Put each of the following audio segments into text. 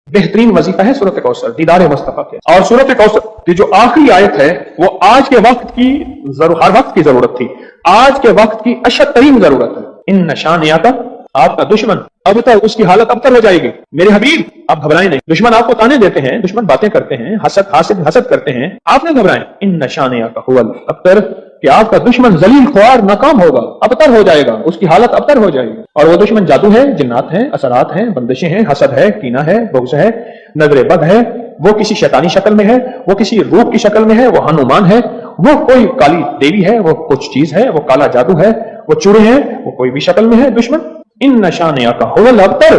बेहतरीन वजीफा है सूरत कौसर, दीदार मुस्तफा के। और सूरत कौसर की जो आखिरी आयत है वो आज के वक्त की हर वक्त की जरूरत थी, आज के वक्त की अशद तरीन जरूरत है। इन शानियाका, आपका दुश्मन अब तक उसकी हालत अबतर हो जाएगी। मेरे हबीब आप घबराएं नहीं, दुश्मन आपको ताने देते हैं, दुश्मन बातें करते हैं, हसद करते हैं, आप न घबराएं। इन शानियाका हुवल अबतर, कि आपका दुश्मन जलील ख्वार नाकाम होगा, अबतर हो जाएगा, उसकी हालत अबतर हो जाएगी। और वो दुश्मन जादू है, जिन्नात है, असरात है, बंदिशें हैं, हसद है, कीना है, बुग़्ज़ है, नजर बद है, वो किसी शैतानी शक्ल में है, वो किसी रूप की शक्ल में है, वो हनुमान है, वो कोई काली देवी है, वो कुछ चीज है, वो काला जादू है, वो चूड़े हैं, वो कोई भी शक्ल में है दुश्मन। इन नशानियाका हुवल अबतर,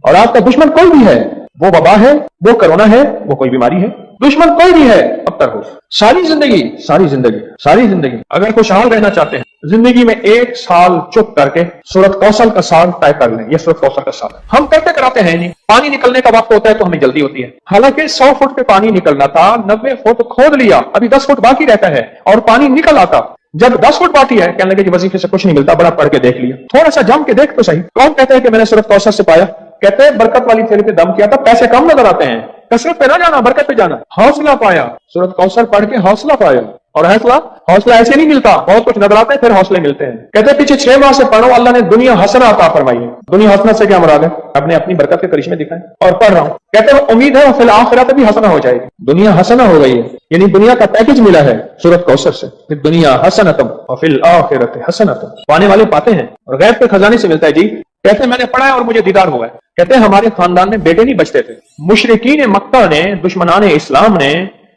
और आपका दुश्मन कोई भी है, वो वबा है, वो कोरोना है, वो कोई बीमारी है, दुश्मन कोई भी है अबतर हो। सारी जिंदगी अगर खुशहाल रहना चाहते हैं, जिंदगी में एक साल चुप करके सूरत कौसर का साल तय कर लें। ये सूरत कौसर का साल हम करते कराते हैं नहीं। पानी निकलने का वक्त होता है तो हमें जल्दी होती है, हालांकि 100 फुट पे पानी निकलना था, 90 फुट खोद लिया, अभी 10 फुट बाकी रहता है और पानी निकल आता। जब 10 फुट बाकी है, कहने लगे वजीफे से कुछ नहीं मिलता, बड़ा पढ़ के देख लिया, थोड़ा सा जम के देख तो सही। कौन कहते हैं कि मैंने सूरत कौसर से पाया? कहते हैं बरकत वाली थैली पे दम किया था, पैसे कम नजर आते हैं, कसरत पे ना जाना, बरकत पे जाना। हौसला पाया, सूरत कौसर पढ़ के हौसला पाया। और हौसला ऐसे नहीं मिलता, बहुत कुछ नजर आता है फिर हौसले मिलते हैं। कहते हैं पीछे 6 माह से पढ़ो, अल्लाह ने दुनिया हसना अता फरमाई है। दुनिया हसना से क्या मुराद है? अपने अपनी बरकत के करिश्मे दिखाएं। और पढ़ रहा हूं, कहते हैं उम्मीद है फिल आखिरत भी हसना हो जाएगी। दुनिया हसना हो गई है, यानी दुनिया का पैकेज मिला है सूरत कौसर से, फिर दुनिया हसनतम और फिल आखिरत हसनतम। पाने वाले पाते हैं और गैब के खजाने से मिलता है जी। कहते हैं मैंने पढ़ा है और मुझे दीदार हुआ है। कहते हैं हमारे खानदान में बेटे नहीं बचते थे, मुशरिकीन मक्का ने, दुश्मनान इस्लाम ने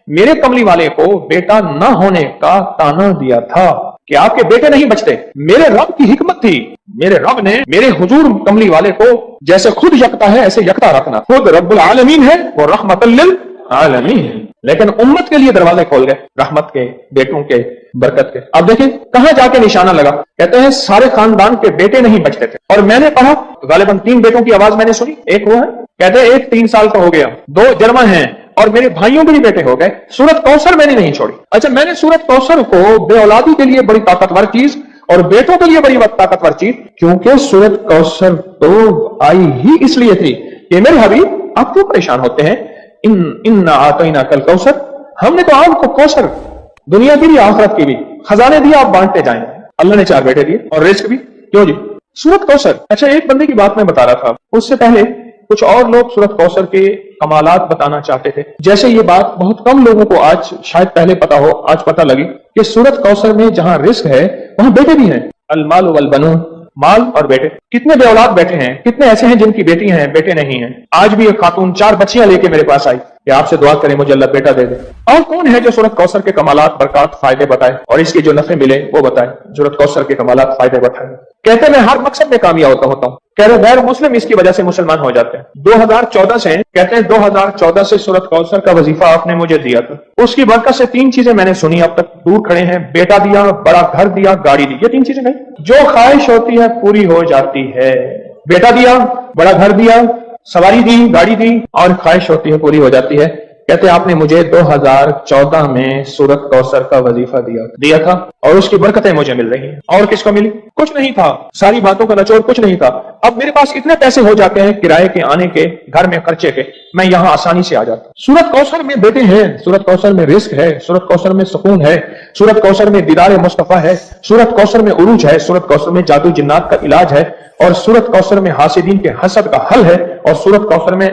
मेरे कमली वाले को बेटा न होने का ताना दिया था कि आपके बेटे नहीं बचते। मेरे रब की हिकमत थी, मेरे रब ने मेरे हुजूर कमली वाले को जैसे खुद यकता है ऐसे यकता रखना। खुद रब्बुल आलमीन है, वो रहमतुल लिल आलमीन है, लेकिन उम्मत के लिए दरवाजे खोल गए रहमत के, बेटों के, बरकत के। अब देखिए कहां जाके निशाना लगा। कहते हैं सारे खानदान के बेटे नहीं बचते थे। और मैंने पढ़ा गालिबन 3 बेटों की आवाज मैंने सुनी। एक वो है, कहते हैं 1 3 साल का हो गया, 2 जर्मन हैं और मेरे भाइयों के भी बेटे हो गए। सूरत कौसर मैंने नहीं छोड़ी। अच्छा, मैंने सूरत कौसर को बेऔलादी के लिए बड़ी ताकतवर चीज और बेटों के लिए बड़ी ताकतवर चीज, क्योंकि सूरत कौसर तो आई ही इसलिए थी कि मेरे हबीब आप क्यों परेशान होते हैं? इन आतैना कल कौसर, हमने तो आपको कौसर दुनिया की भी आखिरत की भी खजाने दिए, आप बांटते जाएं। अल्लाह ने 4 बेटे दिए और रिस्क भी। क्यों जी? सूरत कौसर। अच्छा, एक बंदे की बात मैं बता रहा था, उससे पहले कुछ और लोग सूरत कौसर के कमालात बताना चाहते थे। जैसे ये बात बहुत कम लोगों को आज शायद पहले पता हो, आज पता लगी कि सूरत कौसर में जहां रिस्क है वहां बेटे भी हैं। अलमाल वल बनून, माल और बेटे। कितने बेऔलाद बैठे हैं, कितने ऐसे हैं जिनकी बेटी हैं, बेटे नहीं हैं। आज भी एक खातून 4 बच्चियां लेके मेरे पास आई कि आपसे दुआ करें मुझे अल्लाह बेटा दे दे। और कौन है जो सूरत कौसर के कमालात, बरकत, फायदे बताए और इसके जो नफे मिले वो बताए, सूरत कौसर के कमालात, फायदे बताए। कहते मैं हर मकसद में कामयाब होता हूँ। कह रहे गैर मुस्लिम इसकी वजह से मुसलमान हो जाते हैं। 2014 से, कहते हैं 2014 से सूरत कौसर का वजीफा आपने मुझे दिया था, उसकी बरकत से 3 चीजें मैंने सुनी। अब तक दूर खड़े हैं, बेटा दिया, बड़ा घर दिया, गाड़ी दी। ये 3 चीजें नहीं, जो ख्वाहिश होती है पूरी हो जाती है। बेटा दिया, बड़ा घर दिया, सवारी दी, गाड़ी दी और ख्वाहिश होती है पूरी हो जाती है। कहते आपने मुझे 2014 में सूरत कौसर का वजीफा दिया था और उसकी बरकतें मुझे मिल रही हैं। और किसको मिली? कुछ नहीं था, सारी बातों का निचोड़ कुछ नहीं था। अब मेरे पास इतने पैसे हो जाते हैं किराए के, आने के, घर में खर्चे के, मैं यहां आसानी से आ जाता। सूरत कौसर में बेटे हैं, सूरत कौसर में रिस्क है, सूरत कौसर में सुकून है, सूरत कौसर में दीदार मुस्तफा है, सूरत कौसर में उरूज है, सूरत कौसर में जादू जिन्नात का इलाज है, और सूरत कौसर में हासिदीन के हसद का हल है, और सूरत कौसर में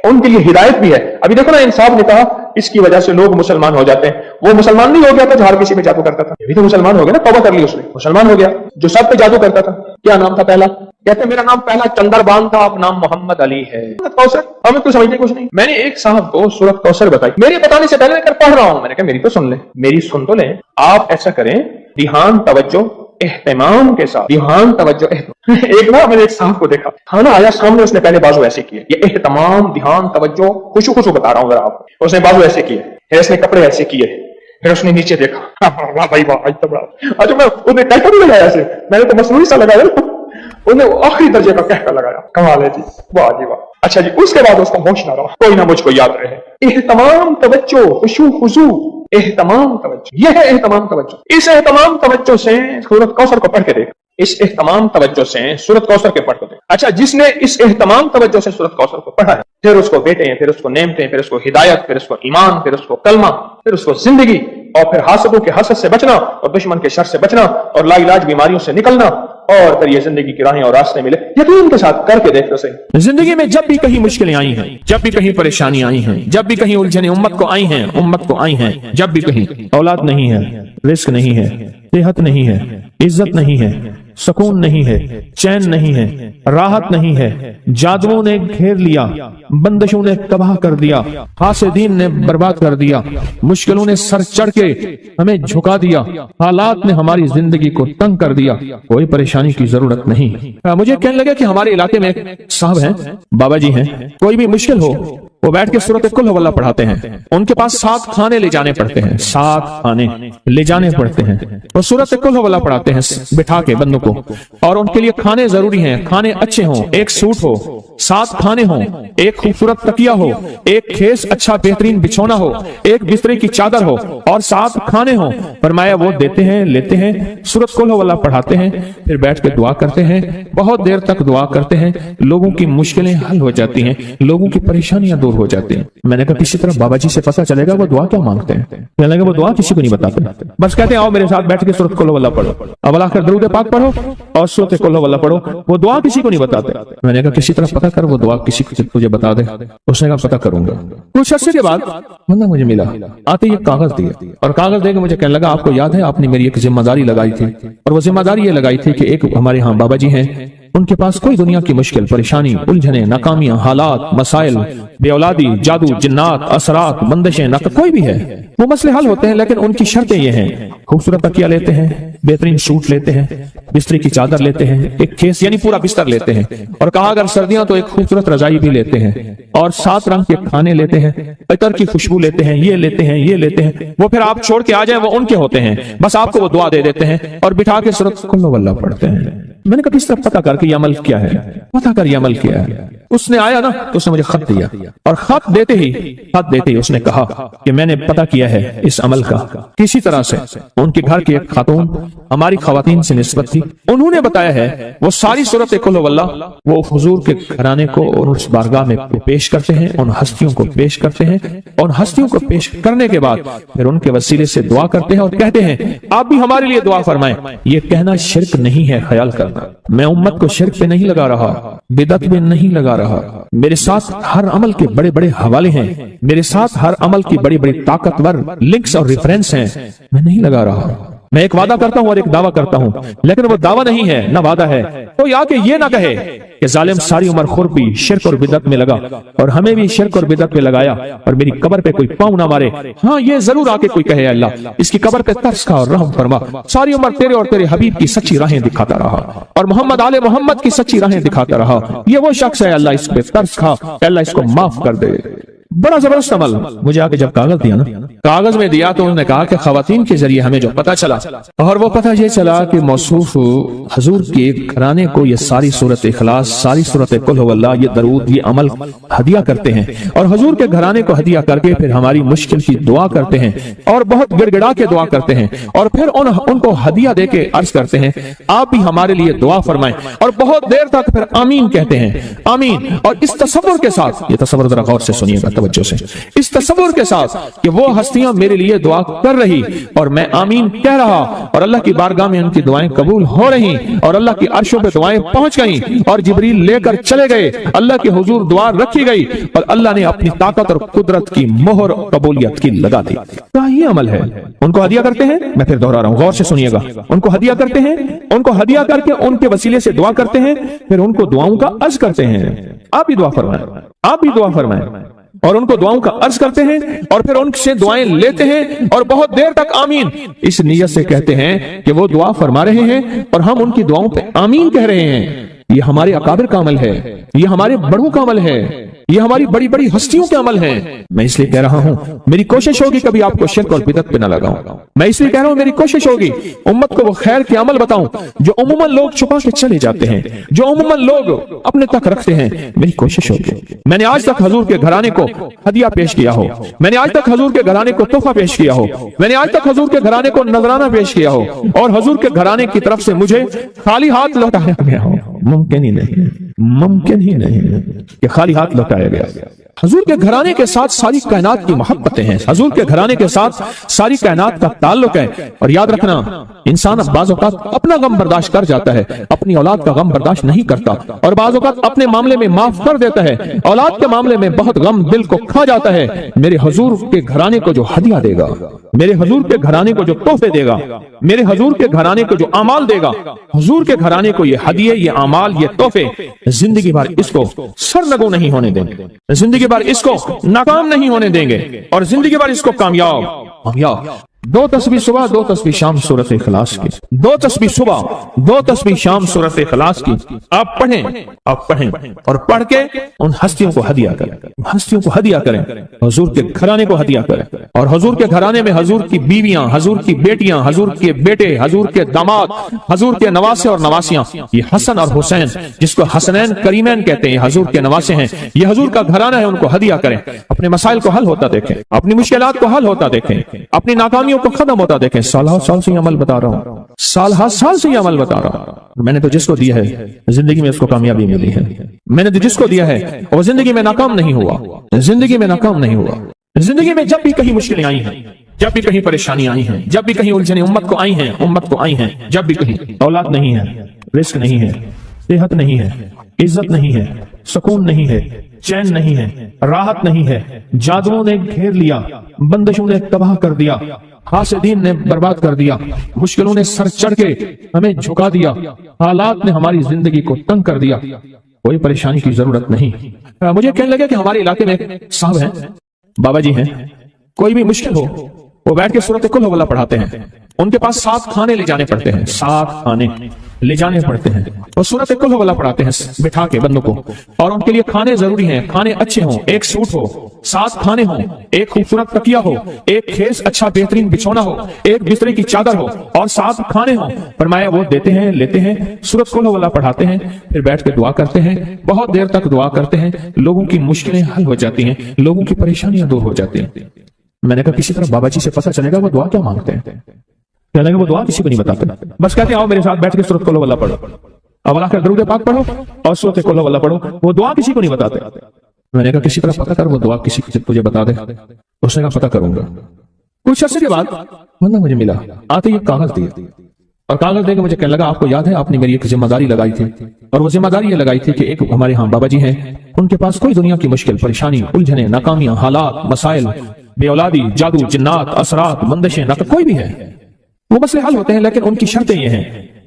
उनके लिए हिदायत भी है। अभी देखो ना, इंसाफ ने कहा इसकी वजह से लोग मुसलमान हो जाते हैं। वो मुसलमान नहीं हो गया था जो हर किसी पे जादू करता था, ये भी तो मुसलमान हो गया ना, तौबा कर ली उसने, मुसलमान हो गया। जो सब पे जादू करता था, क्या नाम था पहला? कहते मेरा नाम पहला चंदरबान था, अब नाम मोहम्मद अली है। सूरत कौसर हमें तो समझने कुछ नहीं। मैंने एक साहब को सूरत कौसर बताई, मेरे बताने से पहले मैं पढ़ रहा हूं, मैंने कहा मेरी तो सुन ले, मेरी सुन तो ले। आप ऐसा करें, ध्यान तवज्जो एहतमाम के साथ, ध्यान तवज्जो एक ना मैंने एक साहब को देखा, खाना आया सामने, उसने पहले बाजू ऐसे किए, ये एहतमाम, ध्यान, तवज्जो, खुशू खुशू बता रहा हूं जरा आपको। उसने बाजू ऐसे किए, फिर उसने कपड़े ऐसे किए, फिर उसने नीचे देखा, वाह भाई वाह, आज तो बड़ा। अच्छा, मैं उसने कहकर भी लगाया ऐसे, मैंने तो मसनूई सा लगाया, उसने आखिरी दर्जे का कहकर लगाया। कमाल है जी, वाह जी वाह। अच्छा जी, उसके बाद उसको होश ना रहा, कोई ना मुझको याद रहे। एहतमाम तवज्जो, खुशू खुशू, एहतमाम तवज्जो, यह है एहतमाम तवज्जो। इस एहतमाम तवज्जो से सूरत कौसर को पढ़ के देख, इस एहतमाम तवज्जो से सूरत कौसर के पढ़ के देख। अच्छा, जिसने इस एहतमाम तवज्जो से सूरत कौसर को पढ़ा है फिर उसको बेटे, फिर उसको नेमतें, फिर उसको हिदायत, फिर उसको ईमान, फिर उसको कलमा, फिर उसको जिंदगी, और फिर हासदों के हसद से बचना और दुश्मन के शर से बचना और लाइलाज बीमारियों से निकलना, और फिर ये जिंदगी की राहें और रास्ते मिले। यकीन के साथ करके देख लो सही। जिंदगी में जब भी कहीं मुश्किलें आई हैं, जब भी कहीं परेशानी आई हैं, जब भी कहीं उलझने उम्मत को आई हैं, जब भी कहीं औलाद नहीं है, रिस्क नहीं है, सेहत नहीं है, इज्जत नहीं है, सुकून नहीं है, चैन नहीं है, राहत नहीं है, जादुओं ने घेर लिया, बंदिशों ने तबाह कर दिया, हासिदीन ने बर्बाद कर दिया, मुश्किलों ने सर चढ़ के हमें झुका दिया, हालात ने हमारी जिंदगी को तंग कर दिया, कोई परेशानी की जरूरत नहीं। मुझे कहने लगा कि हमारे इलाके में एक साहब हैं, बाबा जी हैं, कोई भी मुश्किल हो वो बैठ के सूरत कुल हुवल्लाह पढ़ाते हैं। उनके पास 7 खाने ले जाने पड़ते हैं, 7 खाने ले जाने पड़ते हैं, वो सूरत कुल हुवल्लाह पढ़ाते हैं बिठा के बंदों को, और उनके लिए खाने जरूरी हैं, खाने अच्छे हों, एक सूट हो, 7 खाने हों, एक खूबसूरत तकिया हो, एक खेस अच्छा बेहतरीन बिछौना हो, एक बिस्तरे की चादर हो, और 7 खाने हों। फरमाया वो देते हैं, लेते हैं, सूरत कुल हुवल्लाह पढ़ाते हैं, फिर बैठ के दुआ करते हैं, बहुत देर तक दुआ करते हैं, लोगों की मुश्किलें हल हो जाती हैं, लोगों की परेशानियां दूर हो जाती हैं। मैंने कहा किसी तरह बाबा जी से पता चलेगा वो दुआ क्या मांगते हैं। कहने लगे वो दुआ किसी को नहीं बताते, बस कहते हैं आओ मेरे साथ बैठ के सूरत कुल हुवल्लाह पढ़ो, अब आखिर दरूद पाक पढ़ो और सूरत कुल हुवल्लाह पढ़ो, वो दुआ किसी को नहीं बताते। मैंने कहा किसी तरह पता कर वो दुआ किसी को तुझे बता दे। उसने कहा पता करूंगा। कुछ अर्से के बाद बंदा मुझे मिला, आते ही कागज दिया, और कागज देकर मुझे कहने लगा आपको याद है आपने मेरी एक जिम्मेदारी लगाई थी, और वो जिम्मेदारी ये लगाई थी कि एक हमारे यहाँ बाबा जी हैं, उनके पास कोई दुनिया की मुश्किल, परेशानी, उलझने, नाकामियां, हालात, मसाइल, बेऔलादी, जादू, जिन्नात, असरात, बंदिशें, नक़द कोई भी है, वो मसले हल होते हैं, लेकिन उनकी शर्तें ये हैं, खूबसूरत तकिया लेते हैं, बेहतरीन सूट लेते हैं, बिस्तरे की चादर लेते हैं, एक खेस यानी पूरा बिस्तर लेते हैं, और कहा अगर सर्दियां तो एक खूबसूरत रजाई भी लेते हैं, और 7 रंग के खाने लेते हैं, इतर की खुशबू लेते हैं, ये लेते हैं, ये लेते हैं। वो फिर आप छोड़ के आ जाए वो उनके होते हैं, बस आपको वो दुआ दे देते हैं और बिठा के सूरत कुल हुवल्लाह पढ़ते हैं। मैंने कहा किस तरह पता करके ये अमल किया है, पता कर ये अमल किया है। उसने आया ना तो उसने मुझे खत दिया, और खत देते ही उसने कहा कि मैंने पता किया है इस अमल का किसी तरह से। उनके घर की एक खातून हमारी खवातीन से निस्बत थी, उन्होंने बताया है वो सारी सूरत कुल हुवल्लाह वो हुजूर के घराने को और उस बारगाह में पेश करते हैं, उन हस्तियों को पेश करते हैं, और हस्तियों को पेश करने के बाद फिर उनके वसीले से दुआ करते हैं और कहते हैं आप भी हमारे लिए दुआ फरमाएं। ये कहना शिरक नहीं है, ख्याल करना, मैं उम्मत को शिरक पे नहीं लगा रहा, बिदअत में नहीं लगा रहा, मेरे साथ हर अमल के बड़े बड़े हवाले हैं, मेरे साथ हर अमल की बड़ी बड़ी ताकतवर लिंक्स और रेफरेंस हैं, मैं नहीं लगा रहा। मैं एक वादा करता हूं और एक दावा करता हूं, लेकिन वो दावा नहीं है ना वादा है। तो आके ये ना कहे कि जालिम सारी उम्र खुरपी शिरक और बिदअत में लगा और हमें भी शिरक और बिदअत में लगाया और मेरी कब्र पे कोई पांव ना मारे। हाँ ये जरूर आके कोई कहे अल्लाह इसकी कब्र पे तरस खा और रहम फरमा, सारी उम्र तेरे और तेरे हबीब की सच्ची राहें दिखाता रहा और मोहम्मद आले मोहम्मद की सच्ची राहें दिखाता रहा। ये वो शख्स है, अल्लाह इस पे तरस खा, अल्लाह इसको माफ कर दे। बड़ा जबरदस्त अमल। मुझे आके जब कागज दिया ना, कागज में दिया तो उन्होंने कहा कि खवातीन के जरिए हमें जो पता चला, और वो पता ये चला कि मौसूफ हुजूर के घराने को ये सारी सूरत इखलास, सारी सूरत कुल हुवल्लाह, ये दरूद, ये अमल हदिया करते हैं और हुजूर के घराने को हदिया करके फिर हमारी मुश्किल की दुआ करते हैं और बहुत गिड़गिड़ा के दुआ करते हैं और फिर उनको हदिया दे के अर्ज करते हैं आप भी हमारे लिए दुआ फरमाएं, और बहुत देर तक फिर आमीन कहते हैं, आमीन। और इस तसव्वुर के साथ, ये तसव्वुर जरा गौर से सुनिएगा तवज्जो से, इस तसव्वुर के साथ कि वो हस्तियां मेरे लिए दुआ कर रही और मैं आमीन कह रहा और अल्लाह की बारगाह में उनकी दुआएं कबूल हो रही और अल्लाह की अर्शों पे दुआएं पहुंच गई और जिब्रील लेकर चले गए, अल्लाह के हुजूर दुआ रखी गई और अल्लाह ने अपनी ताकत और कुदरत की मोहर कबूलियत की लगा दी। तो ये अमल है। उनको हदिया करते हैं, मैं फिर दोहरा रहा हूं, गौर से सुनिएगा, उनको हदिया करते हैं, उनको हदिया करके उनके वसीले से दुआ करते हैं, फिर उनको दुआओं का अर्ज करते हैं, आप भी दुआ फरमाएं, आप भी दुआ फरमाएं, और उनको दुआओं का अर्ज करते हैं और फिर उनसे दुआएं लेते हैं और बहुत देर तक आमीन इस नियत से कहते हैं कि वो दुआ फरमा रहे हैं और हम उनकी दुआओं पे आमीन कह रहे हैं। ये हमारे अकाबिर का अमल है, ये हमारे बड़ों का अमल है, ये हमारी बड़ी बड़ी हस्तियों के अमल हैं। मैं इसलिए कह रहा हूं, मेरी कोशिश होगी कभी आपको शिर्क और बिदअत पे न लगाऊं। मैं इसलिए कह रहा हूं, मेरी कोशिश होगी उम्मत को वो खैर के अमल बताऊं जो उम्मन लोग छुपा के चले जाते हैं, जो उम्मन लोग अपने तक रखते हैं। मेरी कोशिश होगी। मैंने आज तक हुजूर के घराने को हदिया पेश किया हो, मैंने आज तक हुजूर के घराने को तोहफा पेश किया हो, मैंने आज तक हुजूर के घराने को नजराना पेश किया हो और हुजूर के घराने की तरफ से मुझे खाली हाथ लौटाया गया हो, मुमकिन ही नहीं। मुमकिन ही नहीं है कि खाली हाथ लौटाया गया। हजूर के घराने के साथ सारी कायनात की मोहब्बतें हैं, हजूर के घराने के साथ सारी कायनात का ताल्लुक है। और याद रखना, इंसान बाज़ औक़ात अपना गम बर्दाश्त कर जाता है, अपनी औलाद का गम बर्दाश्त नहीं करता, और बाज़ औक़ात अपने मामले में माफ कर देता है, औलाद के मामले में बहुत गम दिल को खा जाता है। मेरे हजूर के घराने को जो हदिया देगा, मेरे हजूर के घराने को जो तोहफे देगा, मेरे हजूर के घराने को जो अमाल देगा, हजूर के घराने को ये हदिये, ये अमाल, ये तोहफे जिंदगी भर इसको सरनगो नहीं होने देंगे, जिंदगी भर इसको नाकाम नहीं होने देंगे, और जिंदगी भर इसको कामयाब। 2 तस्बीह सुबह 2 तस्बीह शाम सूरत इखलास की, 2 तस्बीह सुबह 2 तस्बीह शाम सूरत इखलास की आप पढ़ें और पढ़ के उन हस्तियों को हदिया करें, हस्तियों को हदिया करें, हजूर के घराने को हदिया करें। और हजूर के घराने में हजूर की बीवियां, हजूर की बेटियां, हजूर के बेटे, हजूर के दामाद, हजूर के नवासे और नवासियां, ये हसन और हुसैन जिसको हसनैन करीमैन कहते हैं, हजूर के नवासे हैं, ये हजूर का घराना है, उनको हदिया करें। अपने मसाइल को हल होता देखें, अपनी मुश्किलात को हल होता देखें, अपनी नाकामियों को खत्म होता देखें। साल से अमल बता रहा हूँ, साल से अमल बता रहा हूँ। मैंने तो जिसको दिया है जिंदगी में उसको कामयाबी मिली है, मैंने तो जिसको दिया है वो जिंदगी में नाकाम नहीं हुआ, जिंदगी में नाकाम नहीं हुआ। जिंदगी में जब भी कहीं मुश्किलें आई हैं, जब भी कहीं परेशानी आई है, जब भी कहीं उलझने उम्मत को आई हैं, जब भी कहीं औलाद नहीं है, रिस्क नहीं है, सेहत नहीं है, इज्जत नहीं है, सुकून नहीं है, चैन नहीं है, राहत नहीं है, जादुओं ने घेर लिया, बंदिशों ने तबाह कर दिया, हासिदीन ने बर्बाद कर दिया, मुश्किलों ने सर चढ़ के हमें झुका दिया, हालात ने हमारी जिंदगी को तंग कर दिया, कोई परेशानी की जरूरत नहीं। मुझे कहने लगे कि हमारे इलाके में साहब हैं, बाबा जी हैं, कोई भी मुश्किल हो वो बैठ के सूरत कुल हुवल्लाह पढ़ाते हैं। उनके पास 7 खाने ले जाने पड़ते हैं, 7 खाने ले जाने पड़ते हैं, और सूरत कुल हुवल्लाह पढ़ाते हैं बिठा के बंदों को। और उनके लिए खाने जरूरी हैं, खाने अच्छे हों, एक सूट हो, 7 खाने हों, एक खूबसूरत तकिया हो, एक खेस अच्छा बेहतरीन बिछौना हो, एक बिस्तरे की चादर हो, और 7 खाने हों। फरमाया वो देते हैं, लेते हैं, सूरत कुल हुवल्लाह पढ़ाते हैं, फिर बैठ के दुआ करते हैं, बहुत देर तक दुआ करते हैं, लोगों की मुश्किलें हल हो जाती हैं, लोगों की परेशानियां दूर हो जाती हैं। मैंने कहा किसी तरह बाबा जी से पता चलेगा वो दुआ क्या मांगते हैं। कहने वो दुआ किसी को नहीं बताते, बस कहते हैं आओ मेरे साथ बैठ के सूरत कुल हुवल्लाह पढ़ो, अब आकर दरूद पाक पढ़ो और सूरत कुल हुवल्लाह पढ़ो, वो दुआ किसी को नहीं बताते। मैंने कहा किसी तरह पता कर वो दुआ किसी को तुझे बता दे। उसने कहा पता करूंगा। कुछ अर्से के बाद बंदा मुझे मिला, आते ही कागज दिए, और कागज देकर मुझे कहने लगा आपको याद है आपने मेरी एक जिम्मेदारी लगाई थी, और वो जिम्मेदारी ये लगाई थी कि एक हमारे यहाँ बाबा जी हैं, उनके पास कोई दुनिया की मुश्किल परेशानी उलझने नाकामियां हालात मसाइल बेऔलादी जादू जिन्नात असरात बंदिशें ना कोई भी है वो मसले हल होते हैं, लेकिन उनकी शर्तें ये हैं,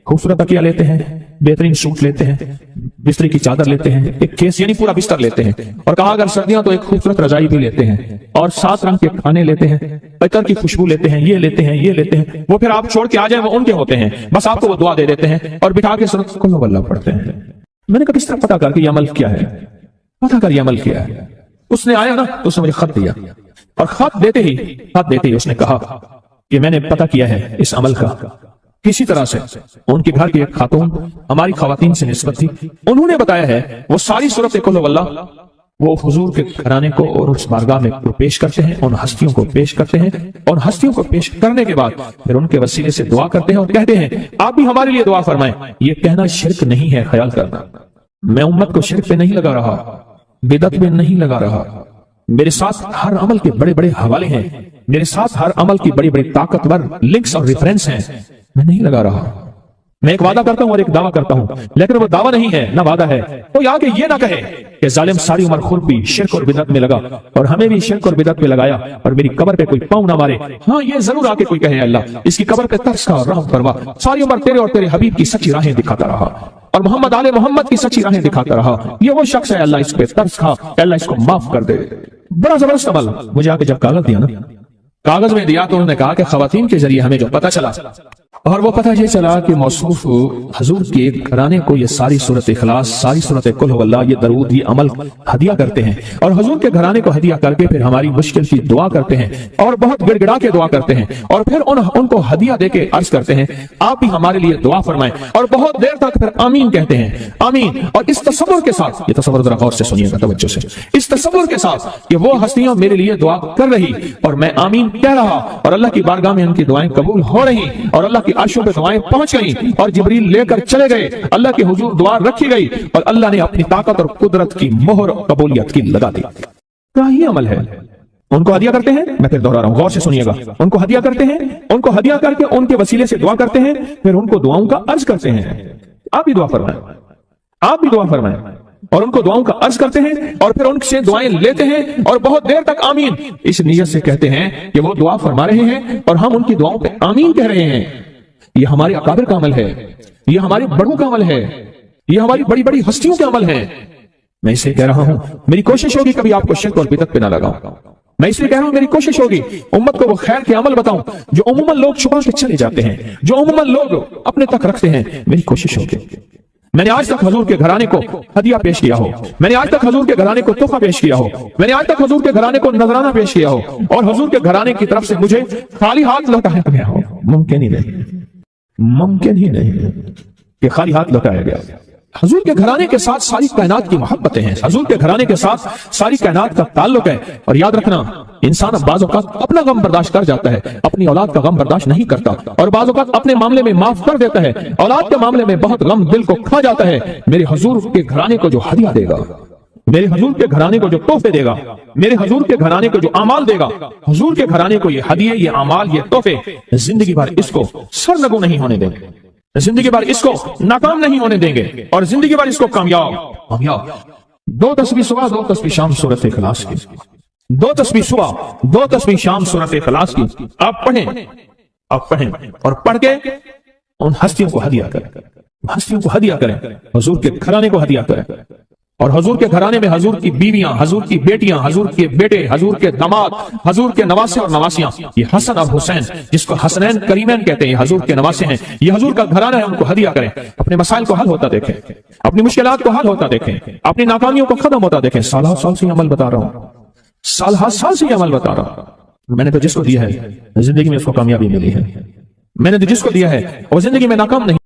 खूबसूरत तकिया लेते हैं, बेहतरीन सूट लेते हैं, बिस्तरे की चादर लेते हैं, एक केस यानी पूरा बिस्तर लेते हैं, और कहा अगर सर्दियां तो एक खूबसूरत रजाई भी लेते हैं, और 7 रंग के खाने लेते हैं, अतर की खुशबू लेते हैं, ये लेते हैं, ये लेते हैं। वो फिर आप छोड़ के आ जाए वो उनके होते हैं, बस आपको वो दुआ दे देते हैं और बिठा के सूरत कुल हुवल्लाह पढ़ते हैं। मैंने कहा किस तरह पता कर कि ये अमल क्या है, पता कर ये अमल क्या है। उसने आया ना तो उसने मुझे खत दिया, और खत देते ही उसने कहा कि मैंने पता किया है इस अमल का किसी तरह से। उनके घर की एक खातून हमारी खवातीन से निस्बत थी, उन्होंने बताया है वो सारी सूरत कुल हुवल्लाह वो हुजूर के घराने को और उस बारगाह में पेश करते हैं, उन हस्तियों को पेश करते हैं, और हस्तियों को पेश करने के बाद फिर उनके वसीले से दुआ करते हैं और कहते हैं आप भी हमारे लिए दुआ फरमाएं। ये कहना शिरक नहीं है, ख्याल करना, मैं उम्मत को शिरक पे नहीं लगा रहा, बिदअत में नहीं लगा रहा। मेरे साथ हर अमल के बड़े बड़े हवाले हैं, मेरे साथ हर अमल की बड़ी बड़ी ताकतवर लिंक्स और रेफरेंस हैं, मैं नहीं लगा रहा। मैं एक वादा करता हूं और एक दावा करता हूं, लेकिन वो दावा नहीं है ना वादा है। तो आगे ये ना कहे कि जालिम सारी उम्र खुद भी शिरक और बिदअत में लगा और हमें भी शिरक और बिदअत में लगाया और मेरी कब्र पे कोई पाँव ना मारे। हाँ ये जरूर आके कोई कहे अल्लाह इसकी कब्र पे तरस का रहम फरमा, सारी उम्र तेरे और तेरे हबीब की सच्ची राहें दिखाता रहा और मोहम्मद आले मोहम्मद की सच्ची राहें दिखाता रहा। ये वो शख्स है, अल्लाह इस पे तरस खा, अल्लाह इसको माफ कर दे। बड़ा जबरदस्त अमल। मुझे आके जब कागज दिया ना, कागज में दिया तो उन्होंने कहा कि खवातीन के जरिए हमें जो पता चला, और वो पता ये चला कि मौसूफ हजूर के घराने को ये सारी सूरत इखलास, सारी सूरत कुल हुवल्लाह, ये दरूद, ये अमल हदिया करते हैं और हजूर के घराने को हदिया करके फिर हमारी मुश्किल की दुआ करते हैं और बहुत गिड़गिड़ा के दुआ करते हैं और फिर उनको हदिया देके अर्ज करते हैं आप भी हमारे लिए दुआ फरमाएं, और बहुत देर तक फिर आमीन कहते हैं, आमीन। और इस तसव्वुर के साथ, ये तसव्वुर जरा गौर से सुनिएगा तवज्जो से, इस तसव्वुर के साथ कि वो हस्तियां मेरे लिए दुआ कर रही और मैं आमीन कह रहा और अल्लाह की बारगाह में उनकी दुआएं कबूल हो रही और अल्लाह की की अर्शों पे दुआएं पहुंच गई और जिब्रील लेकर चले गए, अल्लाह के हुजूर दुआ रखी गई और अल्लाह ने अपनी ताकत और कुदरत की मोहर कबूलियत की लगा दी। क्या ही अमल है। उनको हदिया करते हैं, मैं फिर दोहरा रहा हूं, गौर से सुनिएगा, उनको हदिया करते हैं, उनको हदिया करके उनके वसीले से दुआ करते हैं, फिर उनको दुआओं का अर्ज करते हैं। आप भी दुआ फरमाएं, आप भी दुआ फरमाएं, और उनको दुआओं का अर्ज करते हैं और फिर उनसे दुआएं लेते हैं और बहुत देर तक आमीन इस नियत से कहते हैं कि वो दुआ फरमा रहे हैं और हम उनकी दुआओं पे आमीन कह रहे हैं। ये हमारे अकाबिर का अमल है, ये हमारे बड़ों का अमल है, ये हमारी बड़ी बड़ी हस्तियों के अमल है। मैं इसलिए कह रहा हूं, मेरी कोशिश होगी कभी आपको शिर्क और बिदअत पे ना लगाऊं। मैं इसलिए कह रहा हूं, मेरी कोशिश होगी उम्मत को वो खैर के अमल बताऊं जो उम्मन लोग छुपा के चले जाते हैं, जो उम्मन लोग अपने तक रखते हैं। मेरी कोशिश होगी। मैंने आज तक हुजूर के घराने को हदिया पेश किया हो, मैंने आज तक हुजूर के घराने को तोहफा पेश किया हो, मैंने आज तक हुजूर के घराने को नजराना पेश किया हो और हुजूर के घराने की तरफ से मुझे खाली हाथ लौटाया गया हो। मुमकिन ही नहीं, मुमकिन ही नहीं कि खाली हाथ लौटाया गया। हुजूर के घराने के साथ सारी कायनात की मोहब्बतें हैं, हुजूर के घराने के साथ सारी कायनात का ताल्लुक है। और याद रखना, इंसान बाज़ औक़ात अपना गम बर्दाश्त कर जाता है, अपनी औलाद का गम बर्दाश्त नहीं करता, और बाज़ औक़ात अपने मामले में माफ कर देता है, औलाद के मामले में बहुत गम दिल को खा जाता है। मेरे हुजूर के घराने को जो हदिया देगा, मेरे हुजूर के घराने को जो तोहफे देगा, मेरे हुजूर के घराने को जो अमाल देगा, हुजूर के घराने को ये हदिये, ये अमाल, ये तोहफे जिंदगी भर इसको सरनगू नहीं होने देंगे, जिंदगी भर इसको नाकाम नहीं होने देंगे और जिंदगी भर इसको कामयाब। 2 तस्बीह सुबह 2 तस्बीह शाम सूरत इखलास की, 2 तस्बीह सुबह 2 तस्बीह शाम सूरत इखलास की आप पढ़ें, आप पढ़ें और पढ़ के उन हस्तियों को हदिया करें, हस्तियों को हदिया करें, हुजूर के घराने को हदिया करें। और हुजूर के घराने में हुजूर की बीवियां, हुजूर की बेटियां, हुजूर के बेटे, हुजूर के दामाद, हुजूर के नवासे और नवासियां, ये हसन और हुसैन जिसको हसनैन करीमैन कहते हैं, हुजूर के नवासे हैं, ये हुजूर का घराना है, उनको हदिया करें। अपने मसाइल को हल होता देखें, अपनी मुश्किलात को हल होता देखें, अपनी नाकामियों को खत्म होता देखें। साल साल से अमल बता रहा हूं, साल से अमल बता रहा हूं। मैंने तो जिसको दिया है जिंदगी में उसको कामयाबी मिली है, मैंने तो जिसको दिया है और जिंदगी में नाकाम नहीं।